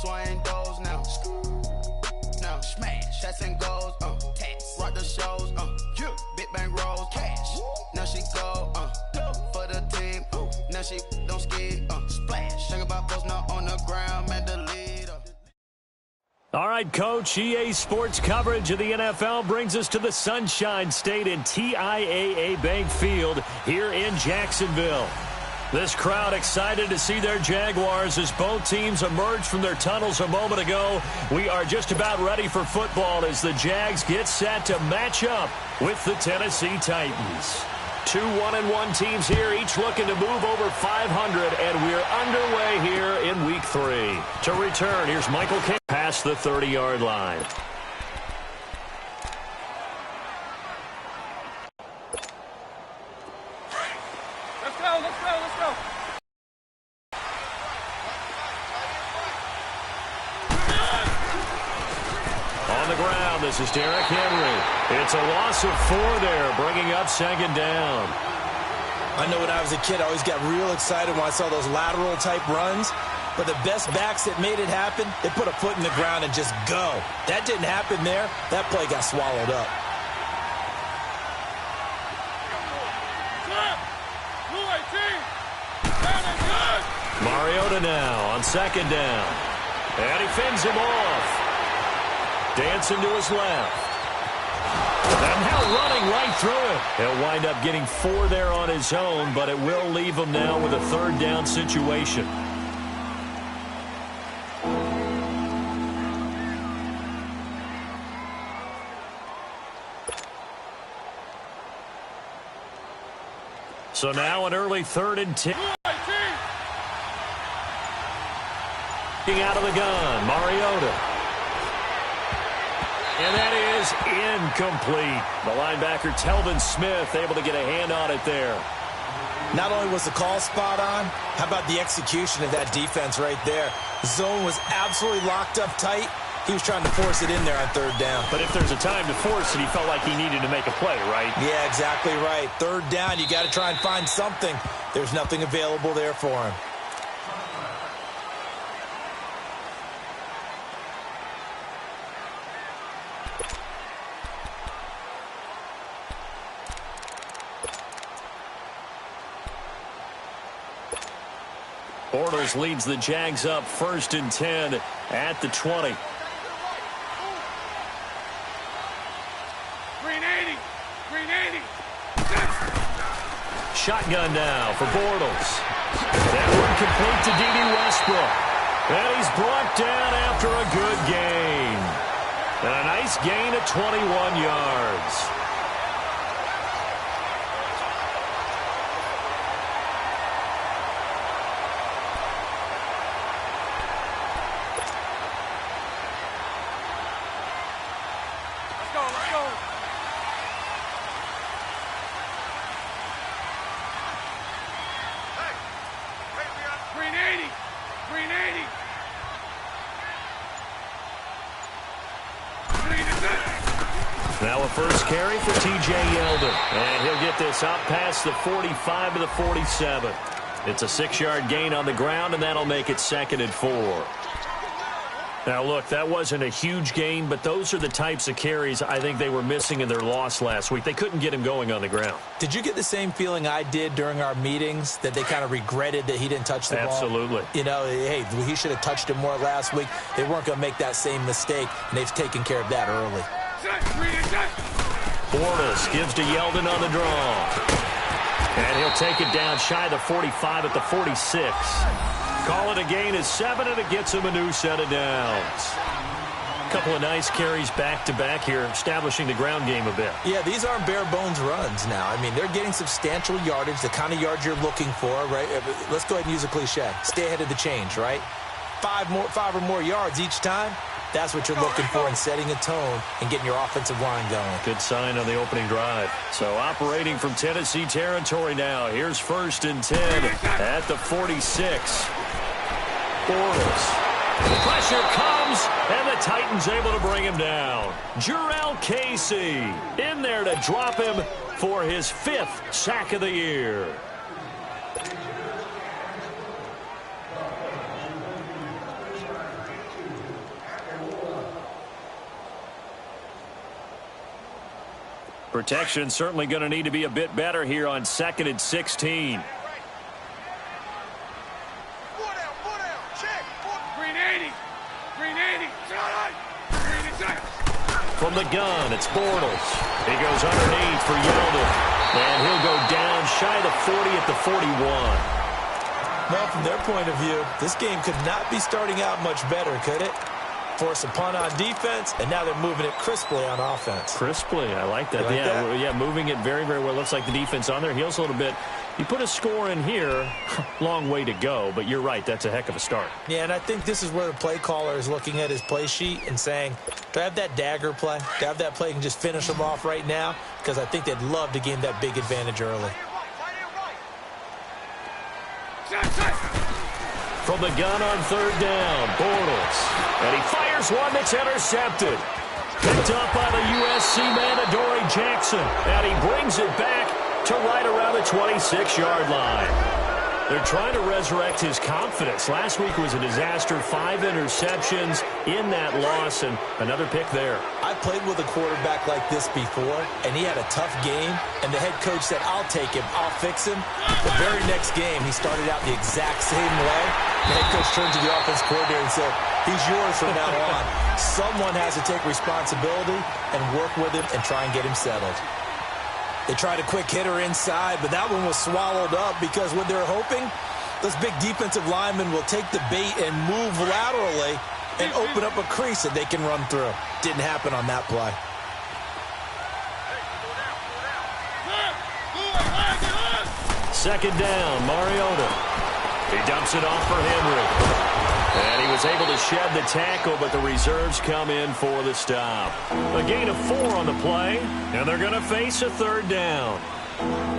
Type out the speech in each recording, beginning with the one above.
swing doors now. Now, smash, shots and goals, tax, rock the shows, big bang rolls, cash. Now she go, for the team, now she don't ski, splash. Think about post now on the ground, man, the leader. All right, Coach, EA Sports coverage of the NFL brings us to the Sunshine State in TIAA Bank Field here in Jacksonville. This crowd excited to see their Jaguars as both teams emerged from their tunnels a moment ago. We are just about ready for football as the Jags get set to match up with the Tennessee Titans. Two 1-1 teams here, each looking to move over 500, and we're underway here in Week 3. To return, here's Michael King past the 30-yard line. Let's go. On the ground, this is Derrick Henry. It's a loss of 4 there, bringing up second down. I know when I was a kid, I always got real excited when I saw those lateral-type runs. But the best backs that made it happen, they put a foot in the ground and just go. That didn't happen there. That play got swallowed up. Mariota now on second down. And he fends him off. Dancing to his left. And now running right through it. He'll wind up getting 4 there on his own, but it will leave him now with a third down situation. So now an early 3rd and 10. Out of the gun, Mariota. And that is incomplete. The linebacker, Telvin Smith, able to get a hand on it there. Not only was the call spot on, how about the execution of that defense right there? The zone was absolutely locked up tight. He was trying to force it in there on 3rd down. But if there's a time to force it, he felt like he needed to make a play, right? Yeah, exactly right. 3rd down, you got to try and find something. There's nothing available there for him. Bortles leads the Jags up 1st and 10 at the 20. Green 80. Shotgun now for Bortles. That one complete to D.D. Westbrook. And he's brought down after a good gain. And a nice gain of 21 yards. Now a first carry for T.J. Yeldon. And he'll get this up past the 45 to the 47. It's a 6-yard gain on the ground, and that'll make it 2nd and 4. Now, look, that wasn't a huge gain, but those are the types of carries I think they were missing in their loss last week. They couldn't get him going on the ground. Did you get the same feeling I did during our meetings, that they kind of regretted that he didn't touch the ball? Absolutely. You know, hey, he should have touched him more last week. They weren't going to make that same mistake, and they've taken care of that early. Bortles gives to Yeldon on the draw. And he'll take it down shy of the 45 at the 46. Call it a gain of 7, and it gets him a new set of downs. A couple of nice carries back-to-back here, establishing the ground game a bit. Yeah, these aren't bare-bones runs now. I mean, they're getting substantial yardage, the kind of yards you're looking for, right? Let's go ahead and use a cliche. Stay ahead of the change, right? 5 or more yards each time. That's what you're looking for in setting a tone and getting your offensive line going. Good sign on the opening drive. So operating from Tennessee territory now. Here's 1st and 10 at the 46. Bortles. The pressure comes, and the Titans able to bring him down. Jurrell Casey in there to drop him for his 5th sack of the year. Protection certainly going to need to be a bit better here on 2nd and 16. From the gun, it's Bortles. He goes underneath for Yeldon. And he'll go down shy of the 40 at the 41. Well, from their point of view, this game could not be starting out much better, could it? Force a punt on defense, and now they're moving it crisply on offense. Crisply, I like that. Yeah, moving it very, very well. Looks like the defense on their heels a little bit. You put a score in here, long way to go, but you're right, that's a heck of a start. Yeah, and I think this is where the play caller is looking at his play sheet and saying, do I have that dagger play? Do I have that play and just finish them off right now? Because I think they'd love to gain that big advantage early. From the gun on 3rd down, Bortles. And he fires one that's intercepted. Picked up by the USC man, Adoree Jackson. And he brings it back to right around the 26-yard line. They're trying to resurrect his confidence. Last week was a disaster. 5 interceptions in that loss, and another pick there. I played with a quarterback like this before, and he had a tough game, and the head coach said, I'll take him, I'll fix him. The very next game, he started out the exact same way. The head coach turned to the offense coordinator and said, he's yours from now on. Someone has to take responsibility and work with him and try and get him settled. They tried a quick hitter inside, but that one was swallowed up because what they're hoping, those big defensive linemen will take the bait and move laterally and open up a crease that they can run through. Didn't happen on that play. Second down, Mariota. He dumps it off for Henry. And he was able to shed the tackle, but the reserves come in for the stop. A gain of 4 on the play, and they're going to face a 3rd down.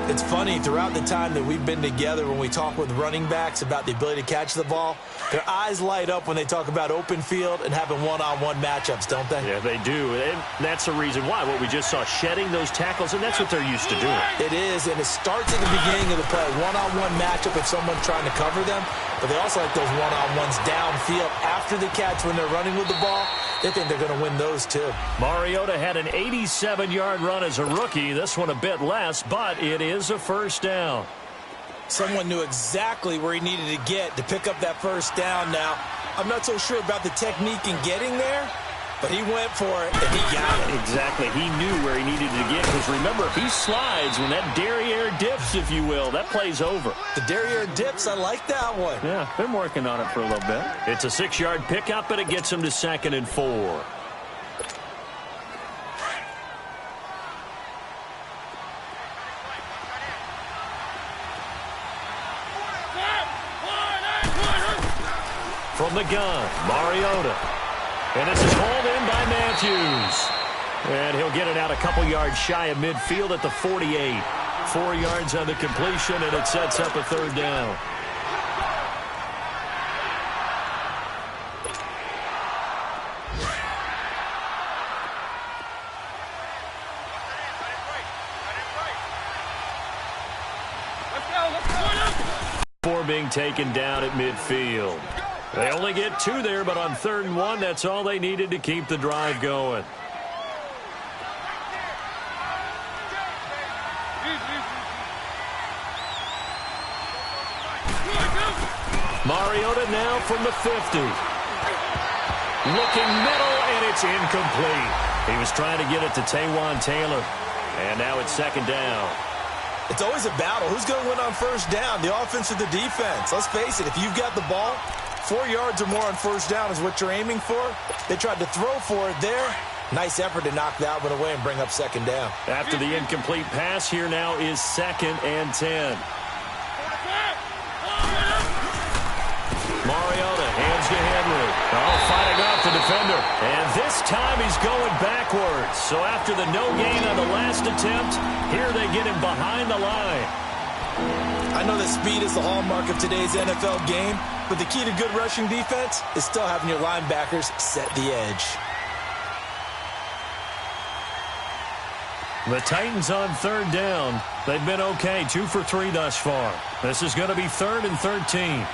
It's funny, throughout the time that we've been together, when we talk with running backs about the ability to catch the ball, their eyes light up when they talk about open field and having one-on-one matchups, don't they? Yeah, they do. And that's the reason why. What we just saw, shedding those tackles, and that's what they're used to doing. It is, and it starts at the beginning of the play. One-on-one matchup if someone's trying to cover them, but they also like those one-on-ones downfield after the catch when they're running with the ball. They think they're going to win those, too. Mariota had an 87-yard run as a rookie. This one a bit less, but it is a 1st down. Someone knew exactly where he needed to get to pick up that 1st down. Now, I'm not so sure about the technique in getting there, but he went for it, and he got it. Exactly. He knew where he needed to get, because remember, if he slides, when that derriere dips, if you will, that play's over. The derriere dips, I like that one. Yeah, been working on it for a little bit. It's a 6-yard pickup, but it gets him to 2nd and 4. From the gun, Mariota. And this is hauled in by Matthews. And he'll get it out a couple yards shy of midfield at the 48. 4 yards on the completion, and it sets up a 3rd down. Four being taken down at midfield. They only get 2 there, but on 3rd and 1, that's all they needed to keep the drive going. Mariota now from the 50. Looking middle, and it's incomplete. He was trying to get it to Taywan Taylor. And now it's 2nd down. It's always a battle. Who's going to win on 1st down, the offense or the defense? Let's face it, if you've got the ball, 4 yards or more on 1st down is what you're aiming for. They tried to throw for it there. Nice effort to knock that one away and bring up 2nd down. After the incomplete pass, here now is 2nd and 10. Mariota hands to Henry. Oh, fighting off the defender. And this time he's going backwards. So after the no gain on the last attempt, here they get him behind the line. I know that speed is the hallmark of today's NFL game, but the key to good rushing defense is still having your linebackers set the edge. The Titans on 3rd down. They've been okay, 2 for 3 thus far. This is going to be 3rd and 13.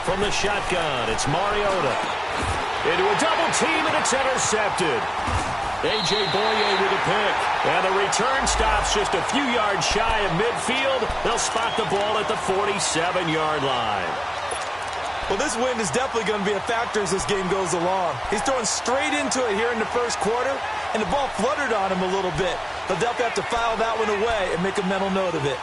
From the shotgun, it's Mariota. Into a double team, and it's intercepted. A.J. Boye with a pick. And the return stops just a few yards shy of midfield. They'll spot the ball at the 47-yard line. Well, this wind is definitely going to be a factor as this game goes along. He's throwing straight into it here in the first quarter, and the ball fluttered on him a little bit. He'll definitely have to file that one away and make a mental note of it.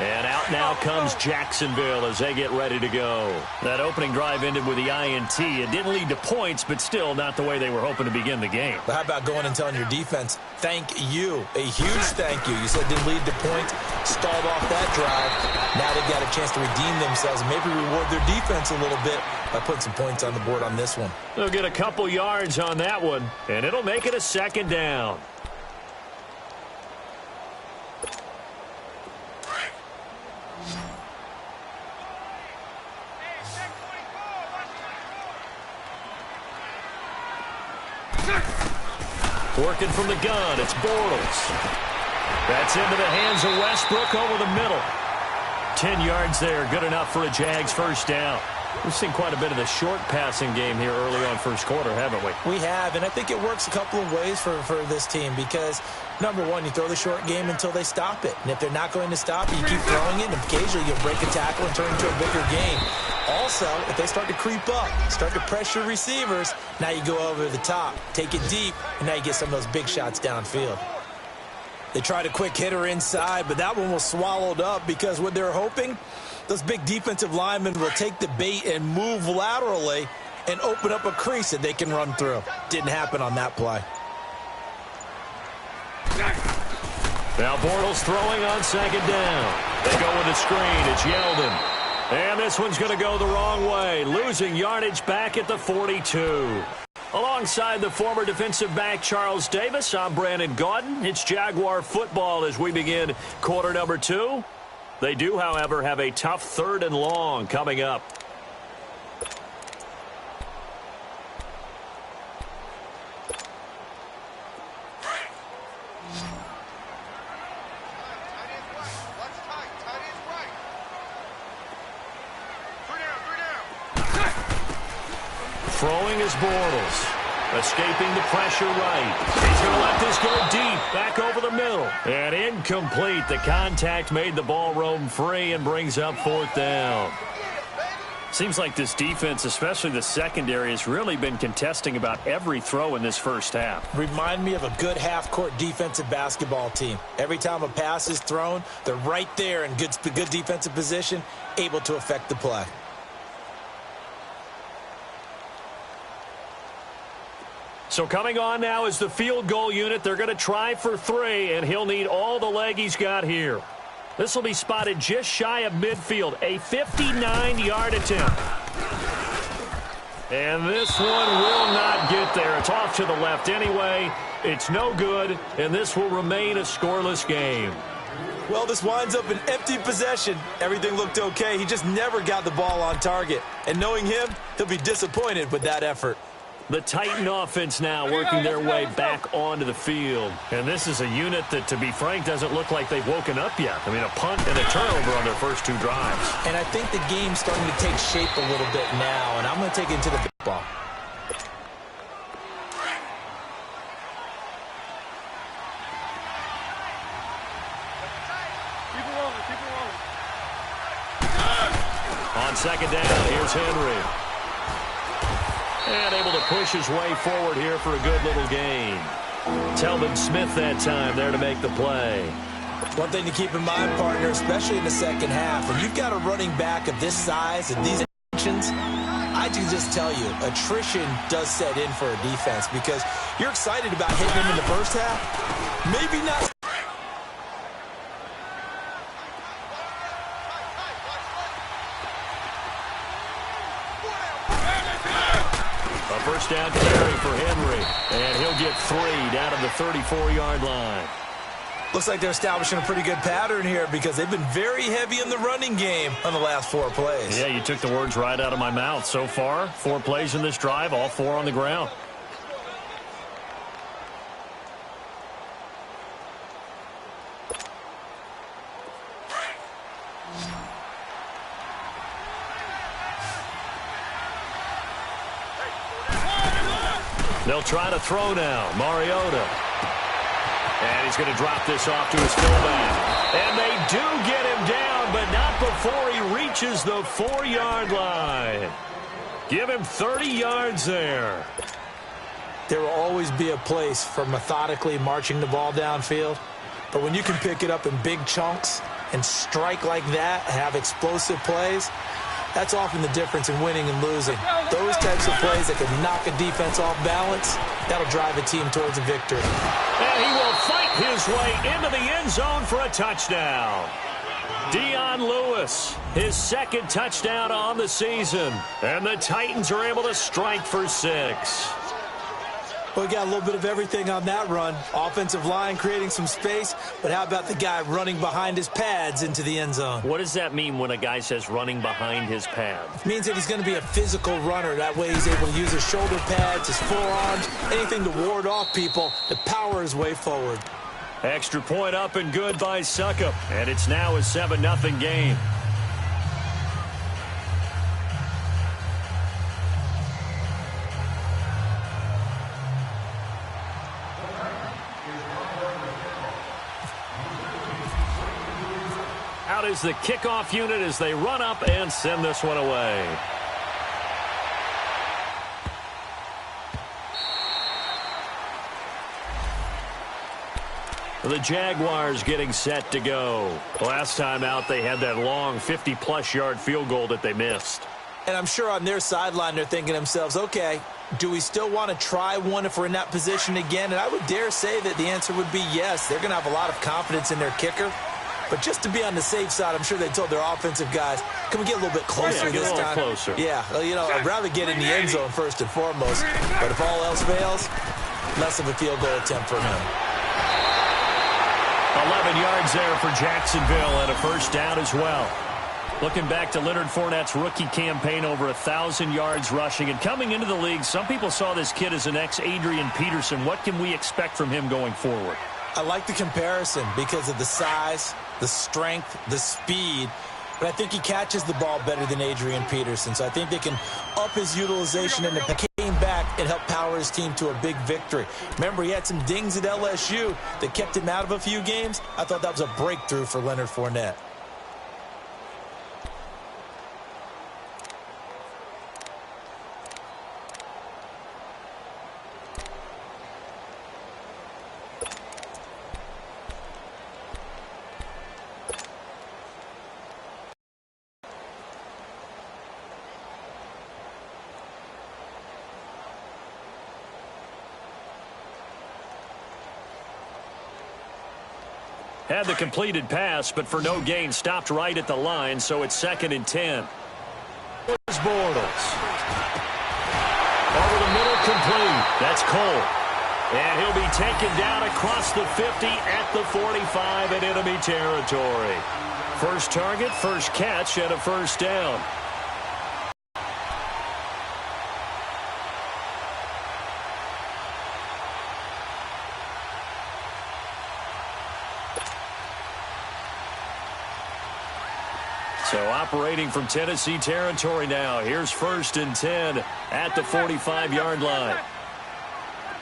And out now comes Jacksonville as they get ready to go. That opening drive ended with the INT. It didn't lead to points, but still not the way they were hoping to begin the game. But how about going and telling your defense, thank you, a huge thank you. You said it didn't lead to points, stalled off that drive. Now they've got a chance to redeem themselves and maybe reward their defense a little bit by putting some points on the board on this one. They'll get a couple yards on that one, and it'll make it a second down. Working from the gun, it's Bortles. That's into the hands of Westbrook over the middle. 10 yards there, good enough for a Jags first down. We've seen quite a bit of the short passing game here early on first quarter, haven't we? We have, and I think it works a couple of ways for this team because, number one, you throw the short game until they stop it. And if they're not going to stop it, you keep throwing it, and occasionally you'll break a tackle and turn it into a bigger game. Also, if they start to creep up, start to pressure receivers, now you go over the top, take it deep, and now you get some of those big shots downfield. They tried a quick hitter inside, but that one was swallowed up because what they're hoping, those big defensive linemen will take the bait and move laterally and open up a crease that they can run through. Didn't happen on that play. Now Bortles throwing on second down. They go with a screen. It's Yeldon. And this one's going to go the wrong way, losing yardage back at the 42. Alongside the former defensive back Charles Davis, I'm Brandon Gaudin. It's Jaguar football as we begin quarter number 2. They do, however, have a tough 3rd and long coming up. Throwing is Bortles. Escaping the pressure right. He's going to let this go deep, back over the middle. And incomplete. The contact made the ball roam free and brings up 4th down. Seems like this defense, especially the secondary, has really been contesting about every throw in this first half. Remind me of a good half-court defensive basketball team. Every time a pass is thrown, they're right there in good defensive position, able to affect the play. So coming on now is the field goal unit. They're going to try for 3, and he'll need all the leg he's got here. This will be spotted just shy of midfield, a 59-yard attempt. And this one will not get there. It's off to the left anyway. It's no good, and this will remain a scoreless game. Well, this winds up an empty possession. Everything looked okay. He just never got the ball on target. And knowing him, he'll be disappointed with that effort. The Titan offense now working their way back onto the field. And this is a unit that, to be frank, doesn't look like they've woken up yet. I mean, a punt and a turnover on their first 2 drives. And I think the game's starting to take shape a little bit now, and I'm going to take it into the ball. Keep it rolling, keep it rolling. On second down, here's Henry. And able to push his way forward here for a good little gain. Telvin Smith that time there to make the play. One thing to keep in mind, partner, especially in the second half, when you've got a running back of this size and these dimensions, I can just tell you, attrition does set in for a defense because you're excited about hitting him in the first half. Maybe not. First down carry for Henry, and he'll get 3 down at the 34-yard line. Looks like they're establishing a pretty good pattern here because they've been very heavy in the running game on the last 4 plays. Yeah, you took the words right out of my mouth. So far, 4 plays in this drive, all 4 on the ground. They'll try to throw now. Mariota. And he's going to drop this off to his fullback. And they do get him down, but not before he reaches the 4-yard line. Give him 30 yards there. There will always be a place for methodically marching the ball downfield. But when you can pick it up in big chunks and strike like that, have explosive plays, that's often the difference in winning and losing. Those types of plays that can knock a defense off balance, that'll drive a team towards a victory. And he will fight his way into the end zone for a touchdown. Dion Lewis, his second touchdown on the season. And the Titans are able to strike for 6. Well, we got a little bit of everything on that run. Offensive line creating some space, but how about the guy running behind his pads into the end zone? What does that mean when a guy says running behind his pads? It means that he's going to be a physical runner. That way he's able to use his shoulder pads, his forearms, anything to ward off people to power his way forward. Extra point up and good by Suckup. And it's now a 7-0 game. Out is the kickoff unit as they run up and send this one away. The Jaguars getting set to go. Last time out, they had that long 50-plus yard field goal that they missed. And I'm sure on their sideline they're thinking to themselves, okay, do we still want to try one if we're in that position again? And I would dare say that the answer would be yes. They're going to have a lot of confidence in their kicker. But just to be on the safe side, I'm sure they told their offensive guys, can we get a little bit closer this time? Closer. Yeah, well, you know, I'd rather get in the end zone first and foremost. But if all else fails, less of a field goal attempt for him. 11 yards there for Jacksonville and a first down as well. Looking back to Leonard Fournette's rookie campaign, over 1,000 yards rushing. And coming into the league, some people saw this kid as an ex-Adrian Peterson. What can we expect from him going forward? I like the comparison because of the size, the strength, the speed. But I think he catches the ball better than Adrian Peterson. So I think they can up his utilization, and if he came back and helped power his team to a big victory. Remember, he had some dings at LSU that kept him out of a few games. I thought that was a breakthrough for Leonard Fournette. Had the completed pass, but for no gain, stopped right at the line, so it's 2nd and 10. Here's Bortles. Over the middle, complete. That's Cole. And he'll be taken down across the 50 at the 45 in enemy territory. First target, first catch, and a first down. So operating from Tennessee territory now. Here's 1st and 10 at the 45-yard line.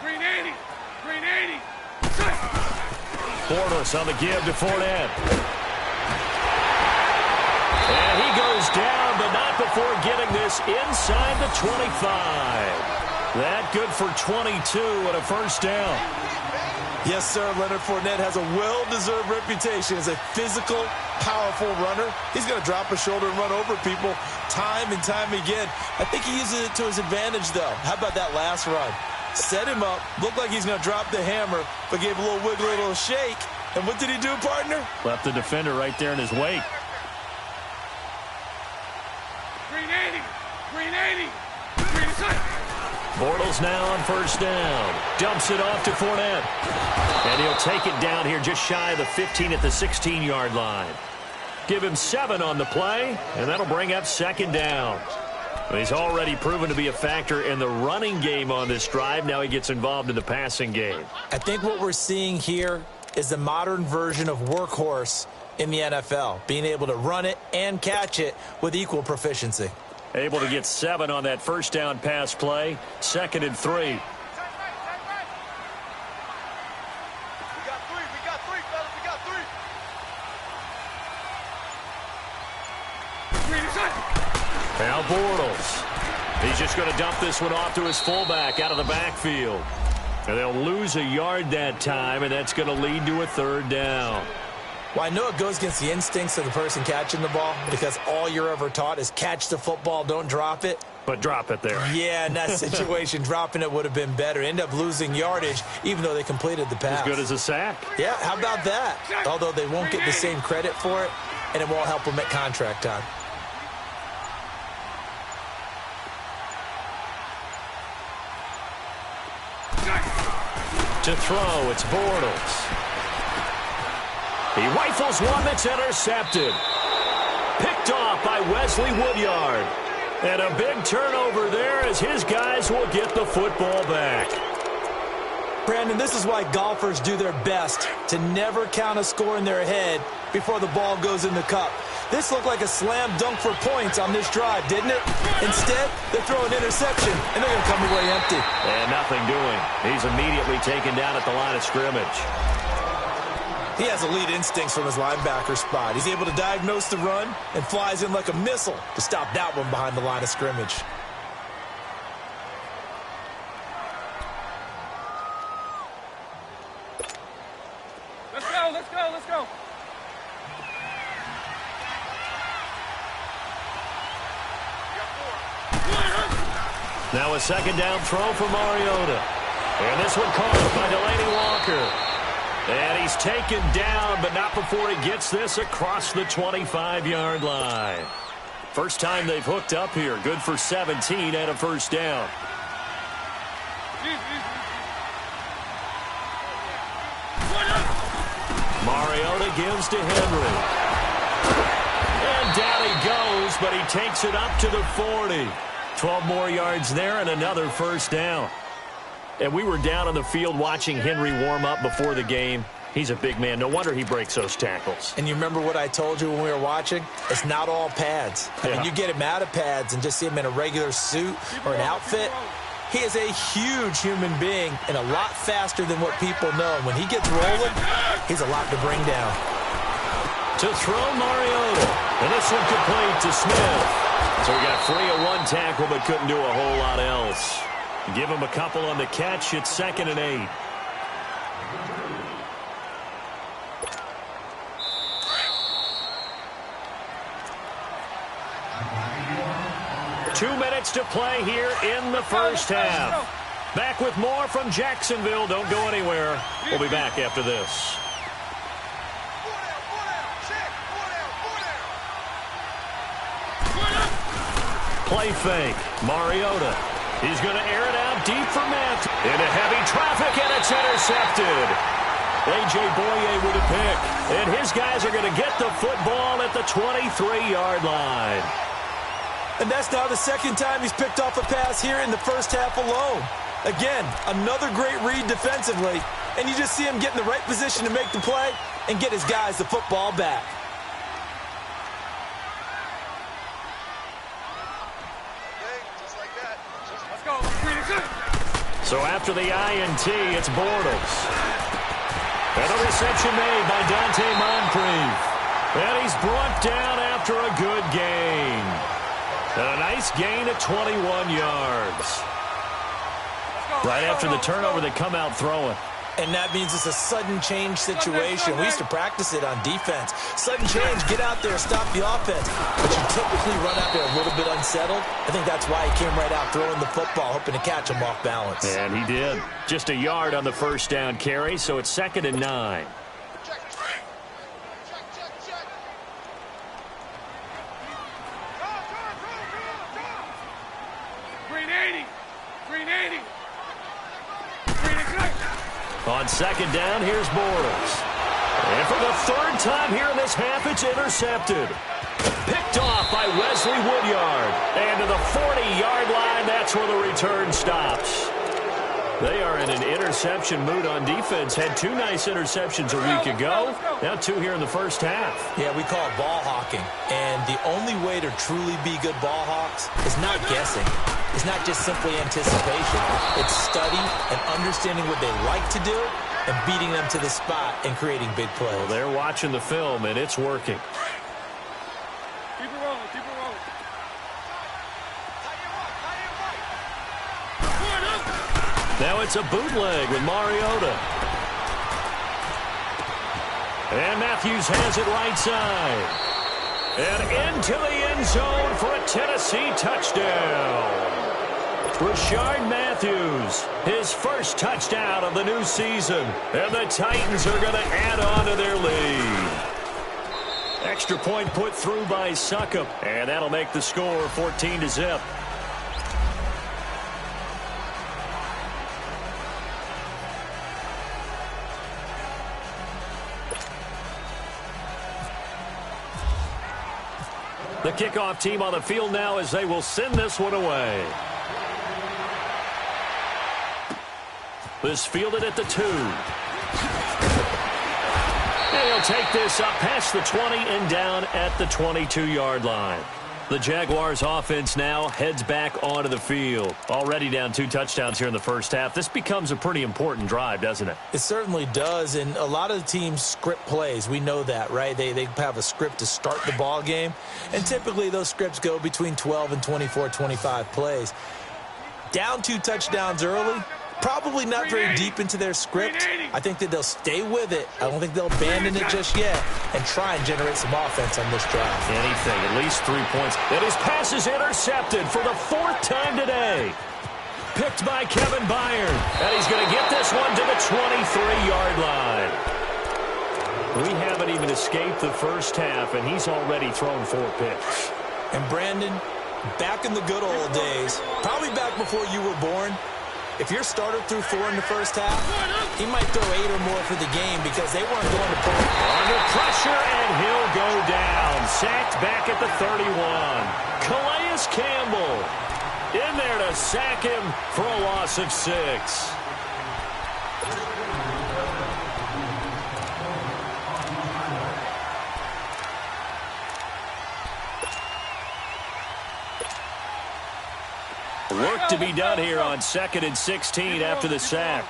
Green 80. Green 80. Bortles on the give to Fournette. And he goes down, but not before getting this inside the 25. That good for 22 and a first down. Yes, sir. Leonard Fournette has a well-deserved reputation as a physical, powerful runner. He's going to drop a shoulder and run over people time and time again. I think he uses it to his advantage, though. How about that last run? Set him up, looked like he's going to drop the hammer, but gave a little wiggle, a little shake. And what did he do, partner? Left the defender right there in his wake. Green 80. Green 80. Green cut. Bortles now on first down. Dumps it off to Fournette. And he'll take it down here just shy of the 15 at the 16-yard line. Give him 7 on the play, and that'll bring up 2nd down. He's already proven to be a factor in the running game on this drive. Now he gets involved in the passing game. I think what we're seeing here is the modern version of workhorse in the NFL, being able to run it and catch it with equal proficiency. Able to get 7 on that first down pass play. 2nd and 3. Now Bortles. He's just going to dump this one off to his fullback out of the backfield. And they'll lose a yard that time, and that's going to lead to a third down. Well, I know it goes against the instincts of the person catching the ball because all you're ever taught is catch the football, don't drop it. But drop it there. Yeah, in that situation, dropping it would have been better. End up losing yardage, even though they completed the pass. As good as a sack. Yeah, how about that? Although they won't get the same credit for it, and it won't help them at contract time. To throw, it's Bortles. He rifles one that's intercepted. Picked off by Wesley Woodyard. And a big turnover there as his guys will get the football back. Brandon, this is why golfers do their best to never count a score in their head before the ball goes in the cup. This looked like a slam dunk for points on this drive, didn't it? Instead, they throw an interception, and they're going to come away empty. And nothing doing. He's immediately taken down at the line of scrimmage. He has elite instincts from his linebacker spot. He's able to diagnose the run and flies in like a missile to stop that one behind the line of scrimmage. Let's go, let's go, let's go. Now a second down throw for Mariota. And this one caught by Delaney Walker. And he's taken down, but not before he gets this across the 25-yard line. First time they've hooked up here. Good for 17 and a first down. Mariota gives to Henry. And down he goes, but he takes it up to the 40. 12 more yards there and another first down. And we were down on the field watching Henry warm up before the game. He's a big man. No wonder he breaks those tackles. And you remember what I told you when we were watching? It's not all pads. I mean, you get him out of pads and just see him in a regular suit or an outfit. He is a huge human being and a lot faster than what people know. And when he gets rolling, he's a lot to bring down. To throw Mariota. And this one complete to Smith. So he got free of one tackle but couldn't do a whole lot else. Give him a couple on the catch. It's 2nd and 8. Two minutes to play here in the first half. Back with more from Jacksonville. Don't go anywhere. We'll be back after this. Play fake. Mariota. He's going to air it out deep for Matt. Into heavy traffic, and it's intercepted. A.J. Boye with a pick. And his guys are going to get the football at the 23-yard line. And that's now the second time he's picked off a pass here in the first half alone. Again, another great read defensively. And you just see him get in the right position to make the play and get his guys the football back. So after the INT, it's Bortles. And a reception made by Dante Moncrief. And he's brought down after a good gain. And a nice gain at 21 yards. Right after the turnover, they come out throwing. And that means it's a sudden change situation. We used to practice it on defense. Sudden change, get out there, stop the offense. But you typically run out there a little bit unsettled. I think that's why he came right out throwing the football, hoping to catch him off balance. And he did. Just a yard on the first down carry, so it's 2nd and 9. On 2nd down, here's Bortles. And for the 3rd time here in this half, it's intercepted. Picked off by Wesley Woodyard. And to the 40-yard line, that's where the return stops. They are in an interception mood on defense. Had 2 nice interceptions a week ago. Now 2 here in the first half. Yeah, we call it ball hawking. And the only way to truly be good ball hawks is not guessing. It's not just simply anticipation. It's study and understanding what they like to do and beating them to the spot and creating big plays. Well, they're watching the film, and it's working. Keep it rolling, keep it rolling. Now it's a bootleg with Mariota. And Matthews has it right side. And into the end zone for a Tennessee touchdown. Rashard Matthews, his first touchdown of the new season. And the Titans are going to add on to their lead. Extra point put through by Succop. And that'll make the score 14-0. The kickoff team on the field now as they will send this one away. This fielded at the 2. And he'll take this up past the 20 and down at the 22-yard line. The Jaguars offense now heads back onto the field. Already down 2 touchdowns here in the first half. This becomes a pretty important drive, doesn't it? It certainly does, and a lot of the teams script plays. We know that, right? They have a script to start the ball game, and typically those scripts go between 12 and 24, 25 plays. Down 2 touchdowns early, probably not very deep into their script. I think that they'll stay with it. I don't think they'll abandon it just yet and try and generate some offense on this drive. Anything, at least 3 points. And his pass is intercepted for the 4th time today. Picked by Kevin Byard. And he's going to get this one to the 23-yard line. We haven't even escaped the first half, and he's already thrown 4 picks. And Brandon, back in the good old days, probably back before you were born, if your starter threw 4 in the first half, he might throw 8 or more for the game because they weren't going to pull it. Under pressure, and he'll go down. Sacked back at the 31. Calais Campbell in there to sack him for a loss of 6. Work to be done here on 2nd and 16 after the sack.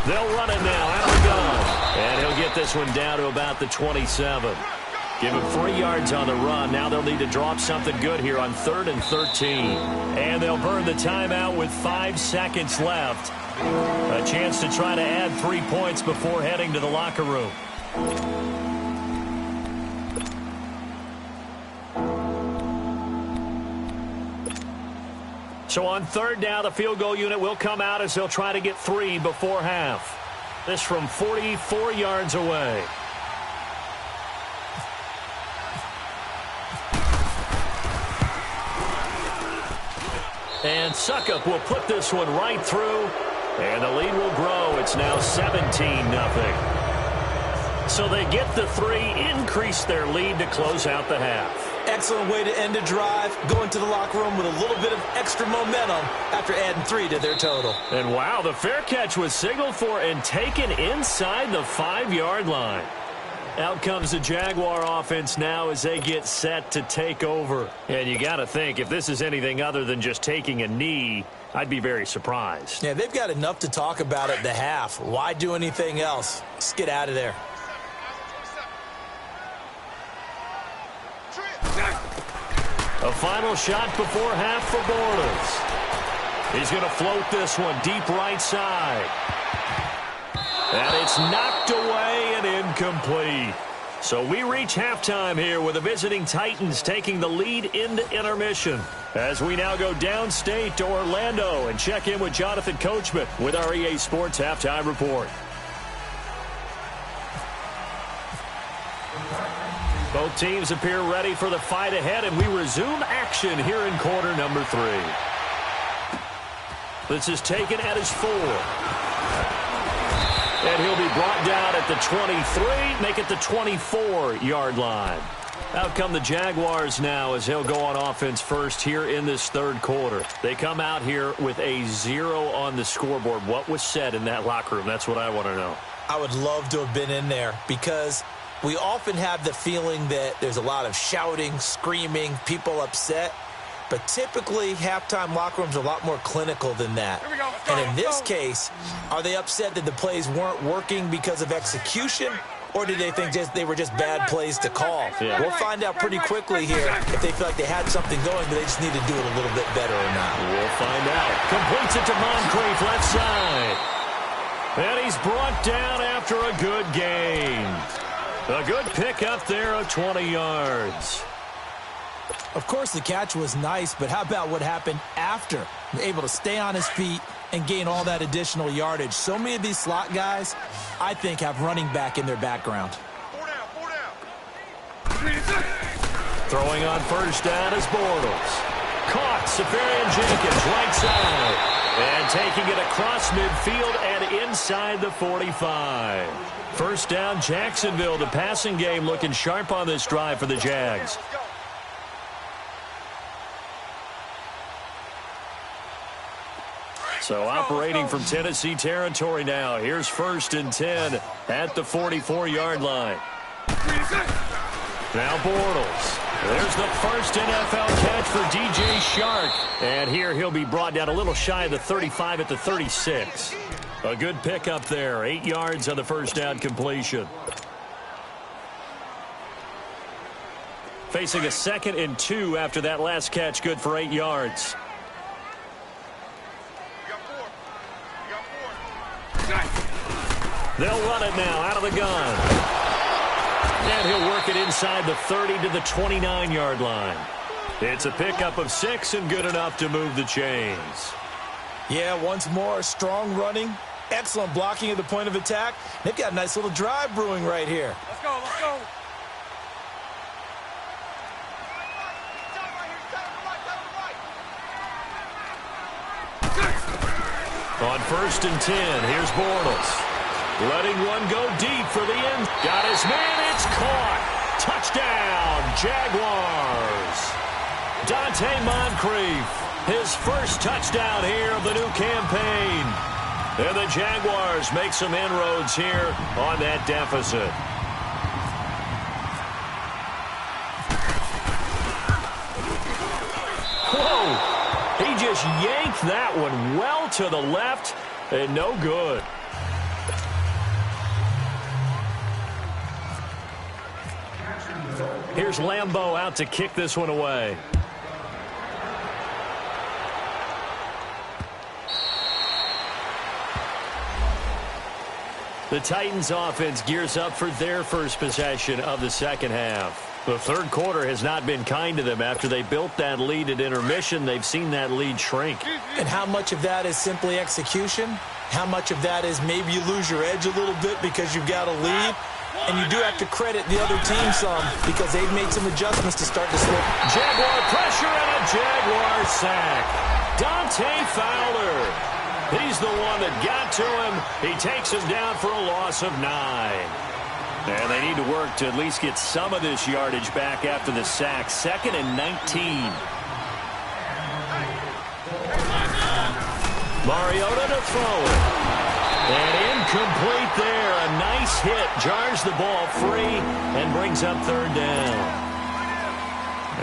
They'll run it now out of the gun. And he'll get this one down to about the 27. Give him 3 yards on the run. Now they'll need to drop something good here on 3rd and 13. And they'll burn the timeout with 5 seconds left. A chance to try to add 3 points before heading to the locker room. So on 3rd down, the field goal unit will come out as they'll try to get 3 before half. This from 44 yards away. And Succop will put this one right through, and the lead will grow. It's now 17-0. So they get the 3, increase their lead to close out the half. Excellent way to end a drive, go into the locker room with a little bit of extra momentum after adding 3 to their total. And wow, the fair catch was signaled for and taken inside the 5-yard line. Out comes the Jaguar offense now as they get set to take over. And you got to think, if this is anything other than just taking a knee, I'd be very surprised. Yeah, they've got enough to talk about at the half. Why do anything else? Let's get out of there. A final shot before half for Bortles. He's going to float this one deep right side. And it's knocked away and incomplete. So we reach halftime here with the visiting Titans taking the lead into intermission. As we now go downstate to Orlando and check in with Jonathan Coachman with our EA Sports Halftime Report. Both teams appear ready for the fight ahead, and we resume action here in quarter number 3. This is taken at his 4. And he'll be brought down at the 23, make it the 24-yard line. Out come the Jaguars now as they'll go on offense first here in this 3rd quarter. They come out here with a 0 on the scoreboard. What was said in that locker room? That's what I want to know. I would love to have been in there because we often have the feeling that there's a lot of shouting, screaming, people upset. But typically, halftime locker rooms are a lot more clinical than that. And in this case, are they upset that the plays weren't working because of execution? Or did they think they were just bad plays to call? Yeah. We'll find out pretty quickly here if they feel like they had something going, but they just need to do it a little bit better or not. We'll find out. Completes it to Moncrief, left side. And he's brought down after a good gain. A good pickup there of 20 yards. Of course, the catch was nice, but how about what happened after? Able to stay on his feet and gain all that additional yardage. So many of these slot guys, I think, have running back in their background. 4 down. Throwing on first down is Bortles. Caught, Safarian Jenkins, right side. And taking it across midfield and inside the 45. First down, Jacksonville. The passing game looking sharp on this drive for the Jags. So operating from Tennessee territory now. Here's 1st and 10 at the 44-yard line. Now Bortles. There's the first NFL catch for DJ Shark. And here he'll be brought down a little shy of the 35 at the 36. A good pickup there. 8 yards on the first down completion. Facing a 2nd and 2 after that last catch. Good for 8 yards. They'll run it now out of the gun. And he'll work it inside the 30 to the 29-yard line. It's a pickup of 6 and good enough to move the chains. Yeah, once more, strong running, excellent blocking at the point of attack. They've got a nice little drive brewing right here. Let's go, let's go. On 1st and 10, here's Bortles. Letting one go deep for the end. Got his man, it's caught. Touchdown, Jaguars. Dante Moncrief, his first touchdown here of the new campaign. And the Jaguars make some inroads here on that deficit. Whoa, he just yanked that one well to the left and no good. Here's Lambeau out to kick this one away. The Titans offense gears up for their first possession of the second half. The third quarter has not been kind to them. After they built that lead at intermission, they've seen that lead shrink. And how much of that is simply execution? How much of that is maybe you lose your edge a little bit because you've got a lead? And you do have to credit the other team some because they've made some adjustments to start to slip. Jaguar pressure and a Jaguar sack. Dante Fowler. He's the one that got to him. He takes him down for a loss of 9. And they need to work to at least get some of this yardage back after the sack. 2nd and 19. Mariota to throw it. And incomplete there. A nice hit. Jars the ball free and brings up 3rd down.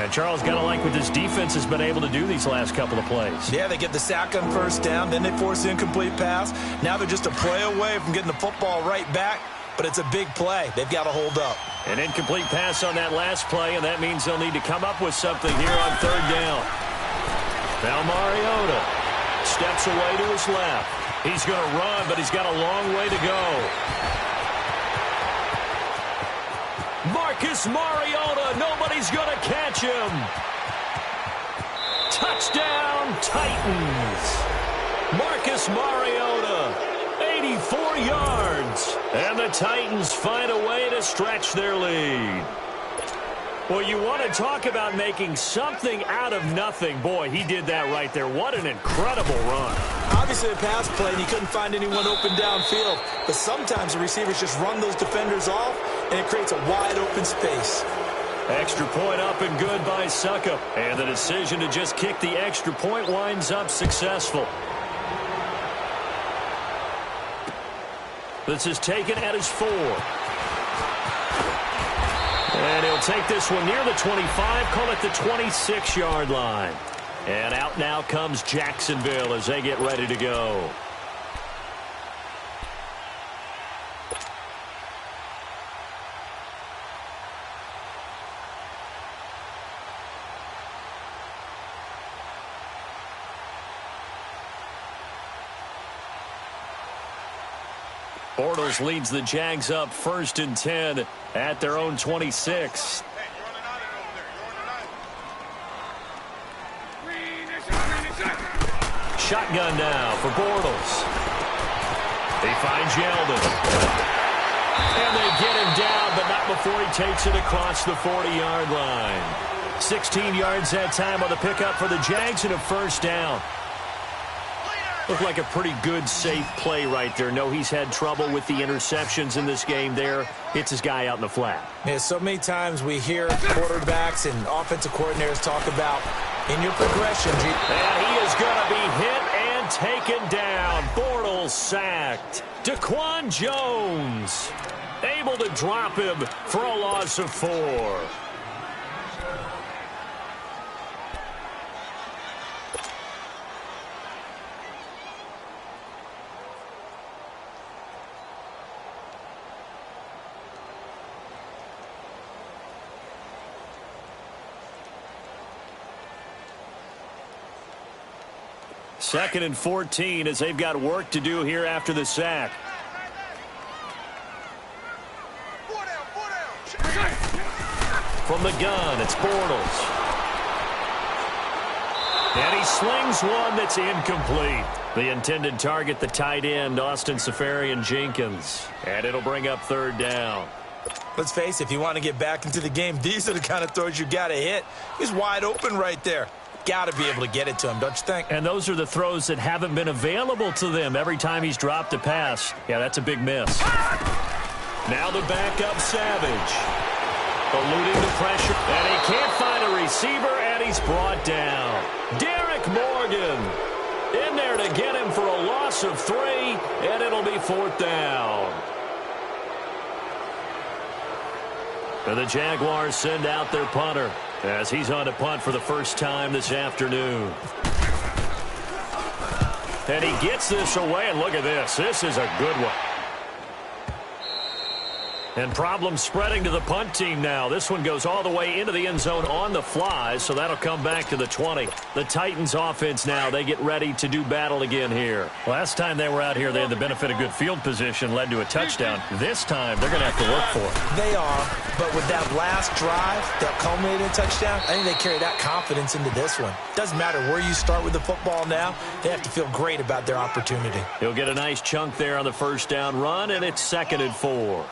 And Charles, got to like what this defense has been able to do these last couple of plays. Yeah, they get the sack on first down. Then they force the incomplete pass. Now they're just a play away from getting the football right back. But it's a big play. They've got to hold up. An incomplete pass on that last play, and that means they'll need to come up with something here on 3rd down. Now Mariota steps away to his left. He's going to run, but he's got a long way to go. Marcus Mariota, nobody's going to catch him. Touchdown, Titans. Marcus Mariota, 84 yards. And the Titans find a way to stretch their lead. Well, you want to talk about making something out of nothing. Boy, he did that right there. What an incredible run. Obviously a pass play, and he couldn't find anyone open downfield. But sometimes the receivers just run those defenders off, and it creates a wide open space. Extra point up and good by Suckup. And the decision to just kick the extra point winds up successful. This is taken at his 4. And he'll take this one near the 25, call it the 26-yard line. And out now comes Jacksonville as they get ready to go. Bortles leads the Jags up 1st and 10 at their own 26. Shotgun now for Bortles. He finds Yeldon. And they get him down, but not before he takes it across the 40-yard line. 16 yards that time on the pickup for the Jags and a 1st down. Looked like a pretty good, safe play right there. No, he's had trouble with the interceptions in this game there. Hits his guy out in the flat. Yeah, so many times we hear quarterbacks and offensive coordinators talk about in your progression. And he is going to be hit and taken down. Bortles sacked. Daquan Jones able to drop him for a loss of 4. Second and 14 as they've got work to do here after the sack. From the gun, it's Bortles. And he slings one that's incomplete. The intended target, the tight end, Austin Seferian-Jenkins. And it'll bring up 3rd down. Let's face it, if you want to get back into the game, these are the kind of throws you got to hit. He's wide open right there. Got to be able to get it to him, don't you think? And those are the throws that haven't been available to them every time he's dropped a pass. Yeah, that's a big miss. Now the backup Savage. Eluding the pressure. And he can't find a receiver, and he's brought down. Derek Morgan in there to get him for a loss of 3, and it'll be 4th down. And the Jaguars send out their punter as he's on to punt for the first time this afternoon. And he gets this away, and look at this. This is a good one. And problems spreading to the punt team now. This one goes all the way into the end zone on the fly, so that'll come back to the 20. The Titans offense now, they get ready to do battle again here. Last time they were out here, they had the benefit of good field position, led to a touchdown. This time, they're going to have to work for it. They are, but with that last drive that culminated in a touchdown, I think they carry that confidence into this one. Doesn't matter where you start with the football now, they have to feel great about their opportunity. He'll get a nice chunk there on the 1st down run, and it's 2nd and 4.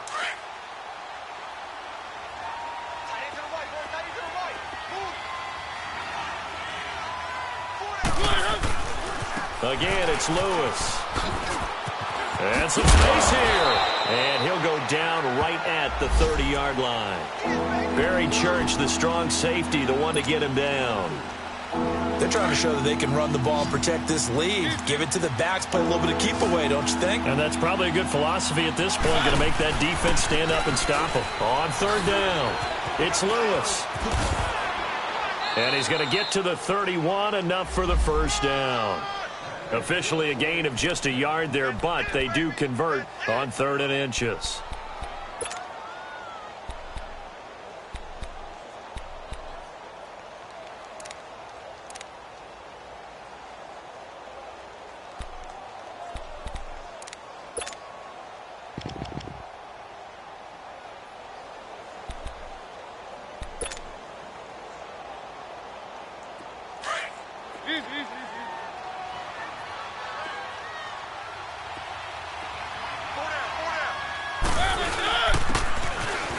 Again, it's Lewis. And some space here. And he'll go down right at the 30-yard line. Barry Church, the strong safety, the one to get him down. They're trying to show that they can run the ball and protect this lead. Give it to the backs, play a little bit of keep away, don't you think? And that's probably a good philosophy at this point, going to make that defense stand up and stop them. On 3rd down, it's Lewis. And he's going to get to the 31, enough for the 1st down. Officially a gain of just a yard there, but they do convert on 3rd and inches.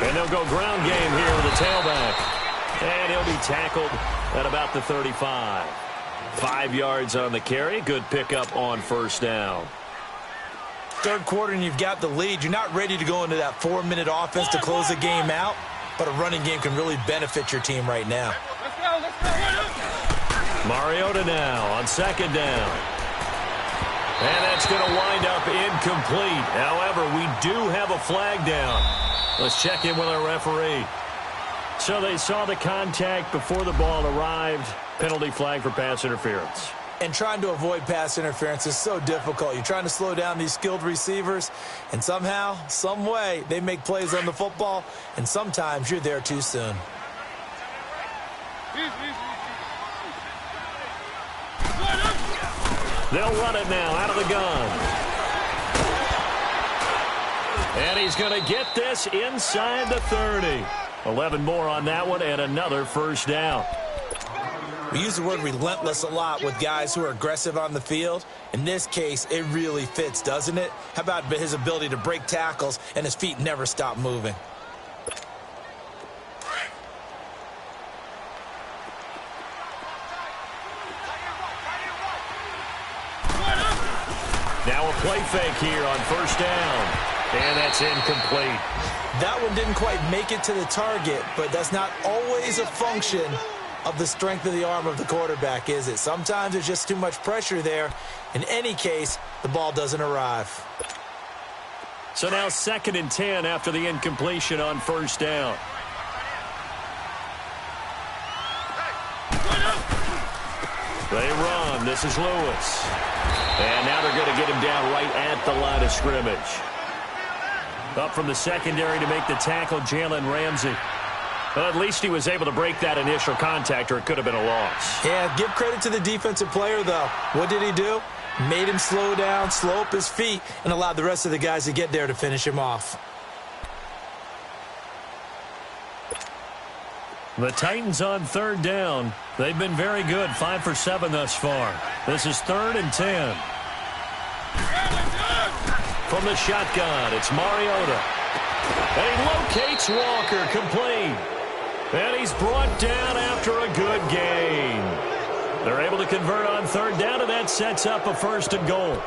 And they'll go ground game here with the tailback. And he'll be tackled at about the 35. 5 yards on the carry. Good pickup on 1st down. 3rd quarter and you've got the lead. You're not ready to go into that 4-minute offense to close the game out, but a running game can really benefit your team right now. Mariota now on 2nd down. And that's going to wind up incomplete. However, we do have a flag down. Let's check in with our referee. So they saw the contact before the ball arrived. Penalty flag for pass interference. And trying to avoid pass interference is so difficult. You're trying to slow down these skilled receivers, and somehow, some way, they make plays on the football, and sometimes you're there too soon. They'll run it now out of the gun. And he's going to get this inside the 30. 11 more on that one and another first down. We use the word relentless a lot with guys who are aggressive on the field. In this case, it really fits, doesn't it? How about his ability to break tackles and his feet never stop moving? Now a play fake here on first down. And that's incomplete. That one didn't quite make it to the target, but that's not always a function of the strength of the arm of the quarterback, is it? Sometimes there's just too much pressure there. In any case, the ball doesn't arrive. So now 2nd and 10 after the incompletion on first down. They run. This is Lewis. And now they're going to get him down right at the line of scrimmage. Up from the secondary to make the tackle, Jalen Ramsey. Well, at least he was able to break that initial contact, or it could have been a loss. Yeah, give credit to the defensive player, though. What did he do? Made him slow down, slow up his feet, and allowed the rest of the guys to get there to finish him off. The Titans on 3rd down. They've been very good, 5 for 7 thus far. This is 3rd and 10. From the shotgun, it's Mariota. And he locates Walker, complete. And he's brought down after a good gain. They're able to convert on 3rd down, and that sets up a 1st and goal.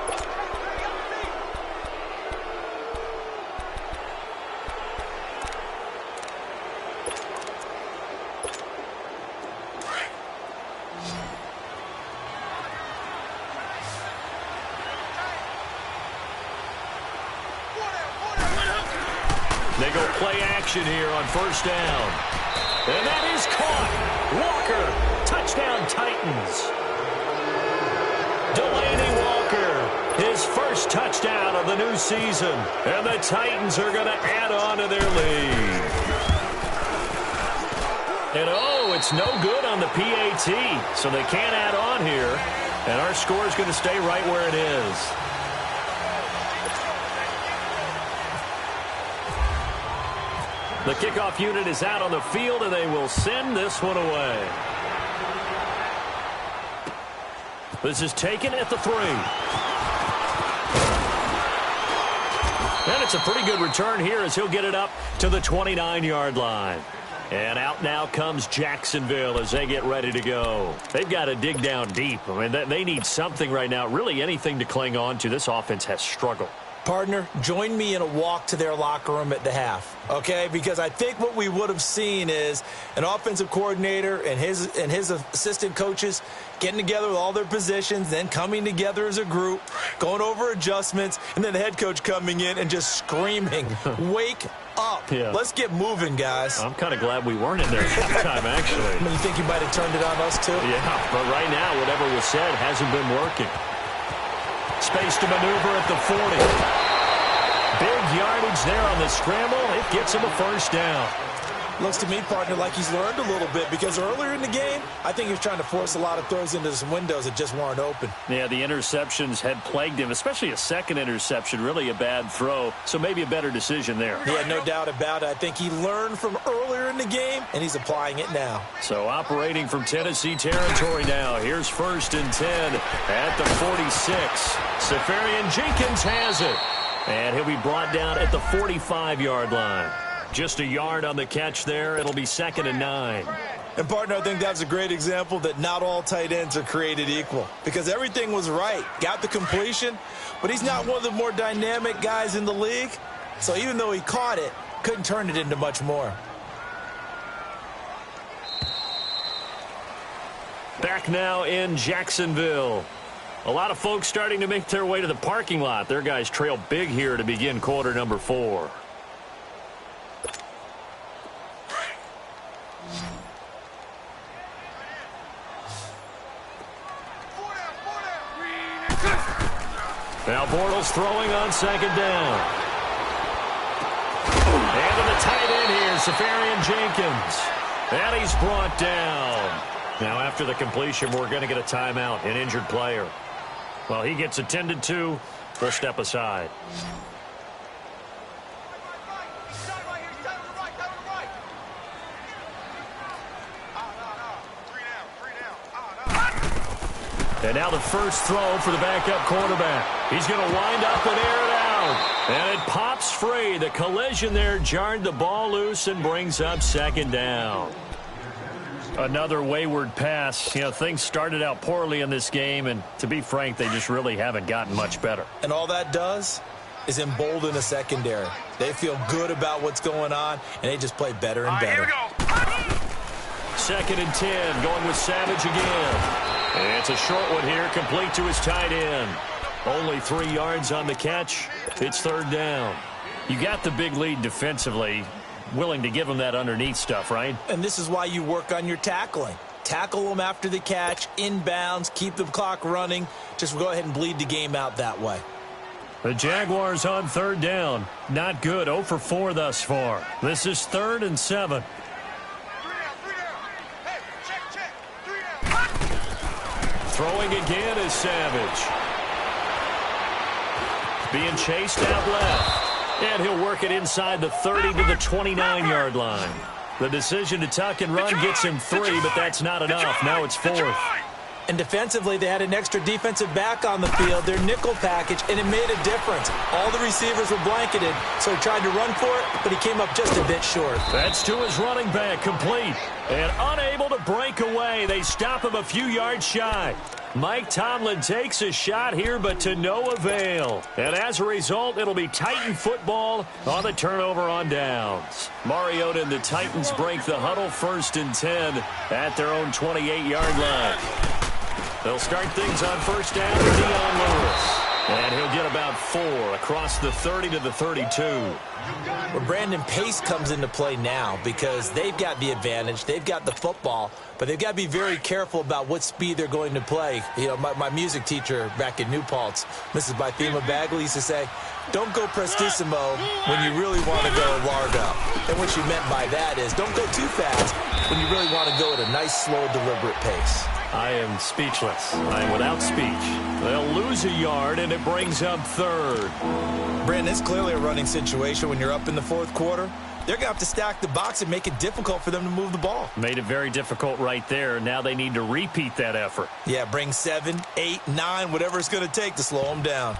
They go play action here on 1st down. And that is caught. Walker, touchdown Titans. Delaney Walker, his first touchdown of the new season. And the Titans are going to add on to their lead. And oh, it's no good on the PAT, so they can't add on here. And our score is going to stay right where it is. The kickoff unit is out on the field, and they will send this one away. This is taken at the 3. And it's a pretty good return here as he'll get it up to the 29-yard line. And out now comes Jacksonville as they get ready to go. They've got to dig down deep. I mean, they need something right now, really anything to cling on to. This offense has struggled. Partner, join me in a walk to their locker room at the half, okay? Because I think what we would have seen is an offensive coordinator and his assistant coaches getting together with all their positions, then coming together as a group, going over adjustments, and then the head coach coming in and just screaming, wake up. Yeah. Let's get moving, guys. I'm kind of glad we weren't in there at halftime, actually. I mean, you think you might have turned it on us, too? Yeah, but right now, whatever was said hasn't been working. Space to maneuver at the 40. Big yardage there on the scramble. It gets him a 1st down. Looks to me, partner, like he's learned a little bit because earlier in the game, I think he was trying to force a lot of throws into some windows that just weren't open. Yeah, the interceptions had plagued him, especially a second interception, really a bad throw, so maybe a better decision there. Yeah, no doubt about it. I think he learned from earlier in the game, and he's applying it now. So operating from Tennessee territory now. Here's 1st and 10 at the 46. Safarian Jenkins has it, and he'll be brought down at the 45-yard line. Just a yard on the catch there. It'll be 2nd and 9. And, partner, I think that's a great example that not all tight ends are created equal because everything was right. Got the completion, but he's not one of the more dynamic guys in the league. So even though he caught it, couldn't turn it into much more. Back now in Jacksonville. A lot of folks starting to make their way to the parking lot. Their guys trail big here to begin quarter number 4. Now Bortles throwing on 2nd down. And to the tight end here, Safarian Jenkins. And he's brought down. Now after the completion, we're going to get a timeout, an injured player. Well, he gets attended to. We'll step aside. And now the first throw for the backup quarterback. He's going to wind up and air it out. And it pops free. The collision there jarred the ball loose and brings up second down. Another wayward pass. You know, things started out poorly in this game, and to be frank, they just really haven't gotten much better. And all that does is embolden the secondary. They feel good about what's going on, and they just play better and better. Here we go. 2nd and 10, going with Savage again. And it's a short one here, complete to his tight end. Only 3 yards on the catch. It's 3rd down. You got the big lead defensively. Willing to give them that underneath stuff, right? And this is why you work on your tackling. Tackle them after the catch, inbounds, keep the clock running. Just go ahead and bleed the game out that way. The Jaguars on 3rd down. Not good. 0 for 4 thus far. This is 3rd and 7. Throwing again is Savage. Being chased out left. And he'll work it inside the 30 to the 29-yard line. The decision to tuck and run gets him 3, but that's not enough. Now it's 4th. And defensively, they had an extra defensive back on the field, their nickel package, and it made a difference. All the receivers were blanketed, so he tried to run for it, but he came up just a bit short. That's to his running back, complete. And unable to break away. They stop him a few yards shy. Mike Tomlin takes a shot here, but to no avail. And as a result, it'll be Titan football on the turnover on downs. Mariota and the Titans break the huddle, 1st and 10 at their own 28-yard line. They'll start things on 1st down with Dion Lewis. And he'll get about 4 across the 30 to the 32. Well, Brandon, pace comes into play now because they've got the advantage. They've got the football, but they've got to be very careful about what speed they're going to play. You know, my music teacher back in New Paltz, Mrs. Bythema Bagley, used to say, don't go prestissimo when you really want to go largo. And what she meant by that is don't go too fast when you really want to go at a nice, slow, deliberate pace. I am speechless. I am without speech. They'll lose a yard, and it brings up 3rd. Brandon, it's clearly a running situation when you're up in the 4th quarter. They're going to have to stack the box and make it difficult for them to move the ball. Made it very difficult right there. Now they need to repeat that effort. Yeah, bring 7, 8, 9, whatever it's going to take to slow them down.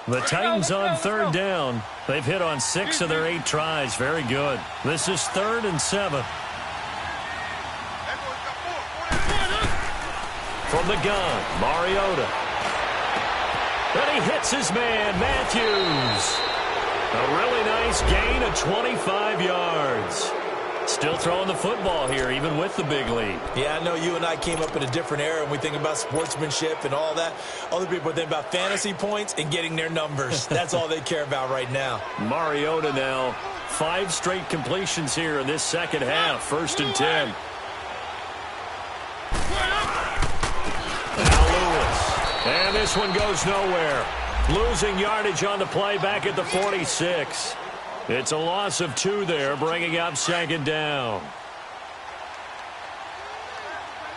The Titans on 3rd down. They've hit on 6 of their 8 tries. Very good. This is 3rd and 7. From the gun, Mariota. And he hits his man, Matthews. A really nice gain of 25 yards. Still throwing the football here, even with the big lead. Yeah, I know you and I came up in a different era, and we think about sportsmanship and all that. Other people think about fantasy points and getting their numbers. That's all they care about right now. Mariota now, 5 straight completions here in this second half. 1st and 10. Now Lewis. And this one goes nowhere. Losing yardage on the play back at the 46. It's a loss of 2 there, bringing up 2nd down.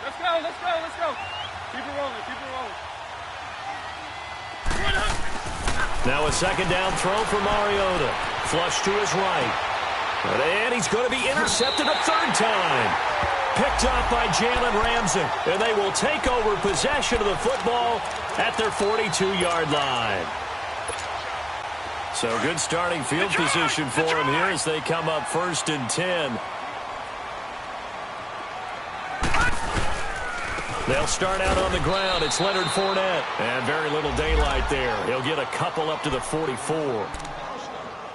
Let's go, let's go, let's go. Keep it rolling, keep it rolling. Now a 2nd down throw for Mariota. Flush to his right. And he's going to be intercepted a 3rd time. Picked off by Jalen Ramsey. And they will take over possession of the football at their 42-yard line. So good starting field position for him here as they come up 1st and 10. They'll start out on the ground. It's Leonard Fournette. And very little daylight there. He'll get a couple up to the 44.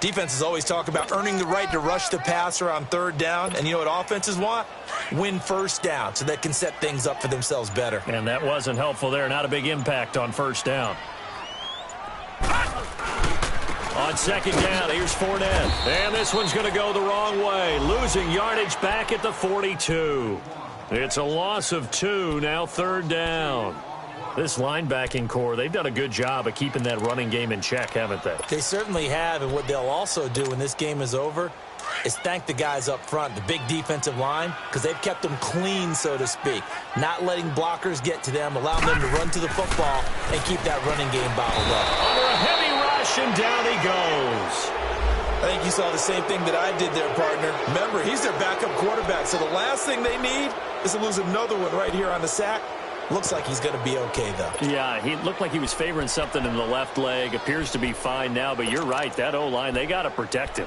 Defenses always talk about earning the right to rush the passer on 3rd down. And you know what offenses want? Win 1st down so they can set things up for themselves better. And that wasn't helpful there. Not a big impact on 1st down. On 2nd down, here's Fournette. And this one's going to go the wrong way. Losing yardage back at the 42. It's a loss of 2, now 3rd down. This linebacking core, they've done a good job of keeping that running game in check, haven't they? They certainly have, and what they'll also do when this game is over is thank the guys up front, the big defensive line, because they've kept them clean, so to speak. Not letting blockers get to them, allowing them to run to the football and keep that running game bottled up. Under a heavy rush, and down he goes. I think you saw the same thing that I did there, partner. Remember, he's their backup quarterback, so the last thing they need is to lose another one right here on the sack. Looks like he's going to be okay, though. Yeah, he looked like he was favoring something in the left leg. Appears to be fine now, but you're right. That O-line, they got to protect him.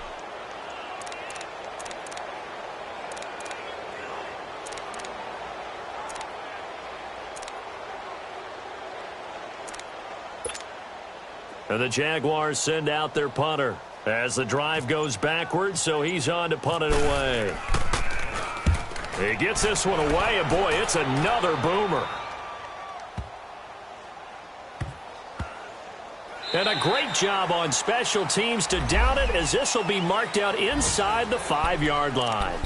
And the Jaguars send out their punter as the drive goes backwards, so he's on to punt it away. He gets this one away, and boy, it's another boomer. And a great job on special teams to down it, as this will be marked out inside the 5-yard line.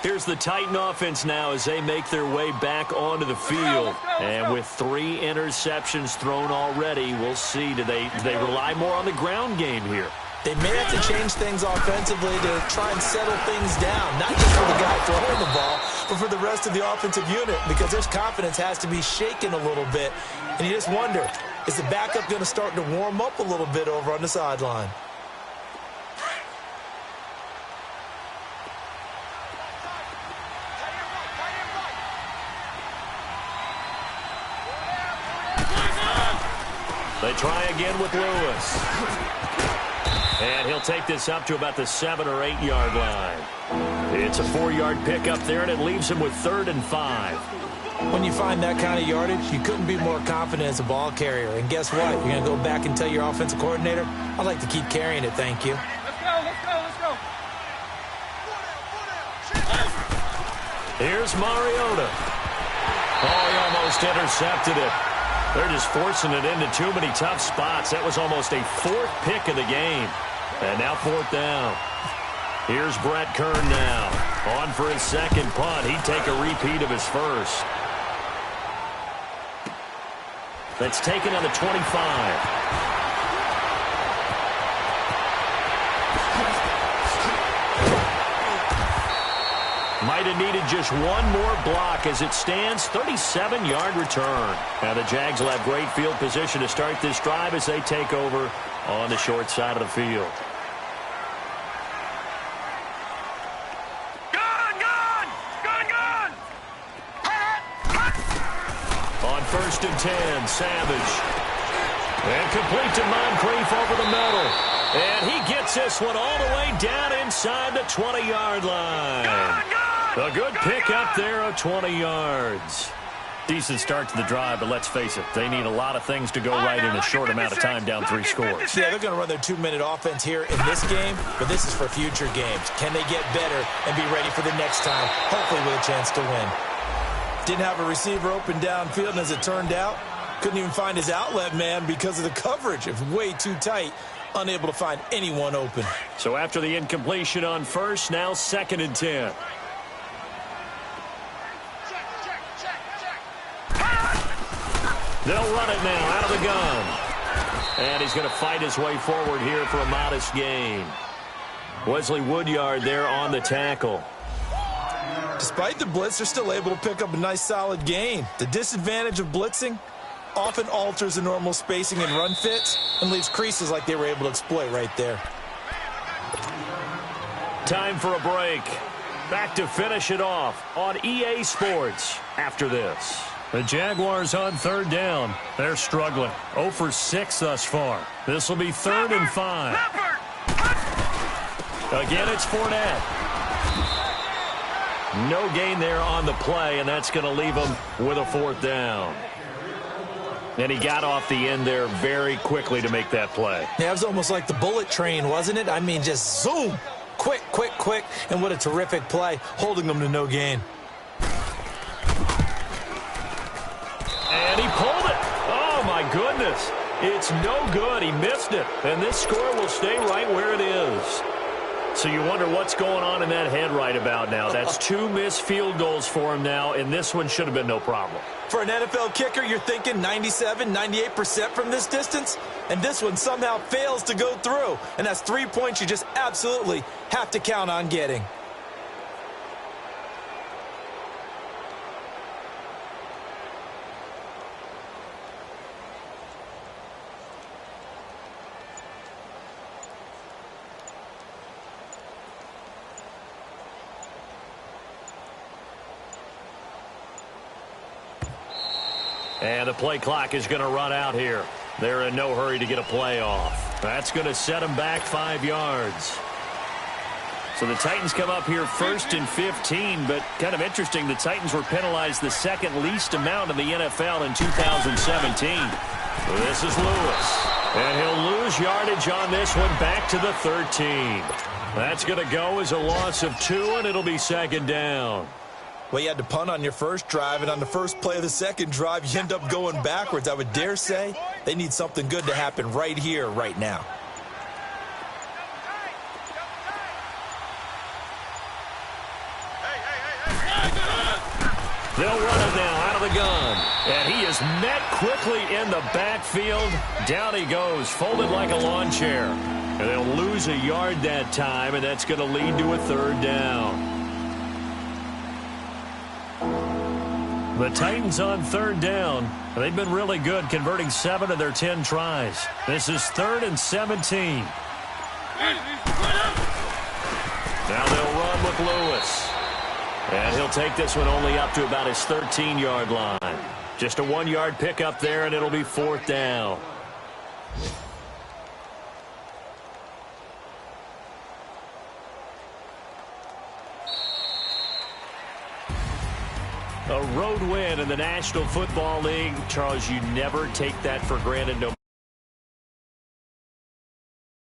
Here's the Titan offense now as they make their way back onto the field. And with 3 interceptions thrown already, we'll see. Do they rely more on the ground game here? They may have to change things offensively to try and settle things down, not just for the guy throwing the ball, but for the rest of the offensive unit, because their confidence has to be shaken a little bit. And you just wonder, is the backup going to start to warm up a little bit over on the sideline? They try again with Lewis. And he'll take this up to about the 7- or 8-yard line. It's a 4-yard pickup there, and it leaves him with 3rd and 5. When you find that kind of yardage, you couldn't be more confident as a ball carrier. And guess what? You're going to go back and tell your offensive coordinator, I'd like to keep carrying it, thank you. Let's go, let's go, let's go. Here's Mariota. Oh, he almost intercepted it. They're just forcing it into too many tough spots. That was almost a 4th pick of the game. And now 4th down. Here's Brett Kern now. On for his 2nd punt. He'd take a repeat of his 1st. That's taken on the 25. Might have needed just one more block as it stands. 37-yard return. Now the Jags will have great field position to start this drive as they take over on the short side of the field. On 1st and 10, Savage. And complete to Moncrief over the middle. And he gets this one all the way down inside the 20-yard line. A good pick up there of 20 yards. Decent start to the drive, but let's face it, they need a lot of things to go right in a short amount of time down 3 scores. Yeah, they're going to run their 2-minute offense here in this game, but this is for future games. Can they get better and be ready for the next time, hopefully with a chance to win? Didn't have a receiver open downfield, and as it turned out, couldn't even find his outlet man because of the coverage. It was way too tight, unable to find anyone open. So after the incompletion on 1st, now 2nd and 10. They'll run it now out of the gun. And he's going to fight his way forward here for a modest gain. Wesley Woodyard there on the tackle. Despite the blitz, they're still able to pick up a nice solid gain. The disadvantage of blitzing often alters the normal spacing and run fits and leaves creases like they were able to exploit right there. Time for a break. Back to finish it off on EA Sports after this. The Jaguars on 3rd down. They're struggling. 0 for 6 thus far. This will be 3rd and 5. Again, it's Fournette. No gain there on the play, and that's going to leave him with a 4th down. And he got off the end there very quickly to make that play. Yeah, it was almost like the bullet train, wasn't it? I mean, just zoom. Quick, quick, quick. And what a terrific play, holding them to no gain. And he pulled it. Oh, my goodness. It's no good. He missed it. And this score will stay right where it is. So you wonder what's going on in that head right about now. That's 2 missed field goals for him now, and this one should have been no problem. For an NFL kicker, you're thinking 97, 98% from this distance, and this one somehow fails to go through. And that's 3 points you just absolutely have to count on getting. And the play clock is going to run out here. They're in no hurry to get a play off. That's going to set them back 5 yards. So the Titans come up here 1st and 15, but kind of interesting, the Titans were penalized the second least amount in the NFL in 2017. This is Lewis. And he'll lose yardage on this one back to the 13. That's going to go as a loss of 2, and it'll be 2nd down. Well, you had to punt on your first drive, and on the first play of the second drive, you end up going backwards. I would dare say they need something good to happen right here, right now. They'll run it now out of the gun. And he is met quickly in the backfield. Down he goes, folded like a lawn chair. And they'll lose a yard that time, and that's going to lead to a 3rd down. The Titans on 3rd down. They've been really good, converting 7 of their 10 tries. This is 3rd and 17. Now they'll run with Lewis. And he'll take this one only up to about his 13-yard line. Just a 1-yard pickup there, and it'll be 4th down. A road win in the National Football League. Charles, you never take that for granted. No